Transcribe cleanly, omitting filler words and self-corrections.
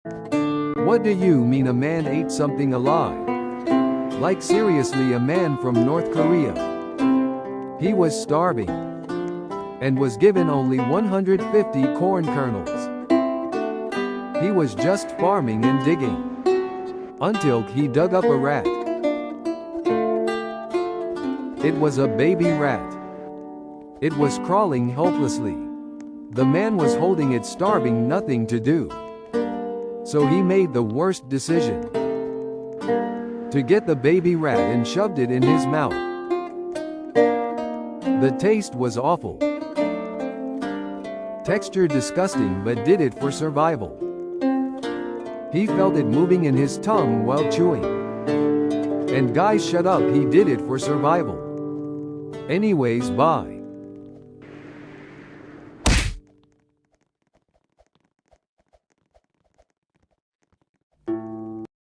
What do you mean a man ate something alive? Like seriously, a man from North Korea. He was starving and was given only 150 corn kernels. He was just farming and digging until he dug up a rat. It was a baby rat. It was crawling helplessly. The man was holding it, starving, nothing to do. So he made the worst decision to get the baby rat and shoved it in his mouth. The taste was awful. Texture disgusting, but did it for survival. He felt it moving in his tongue while chewing. And guys, shut up, he did it for survival. Anyways, bye.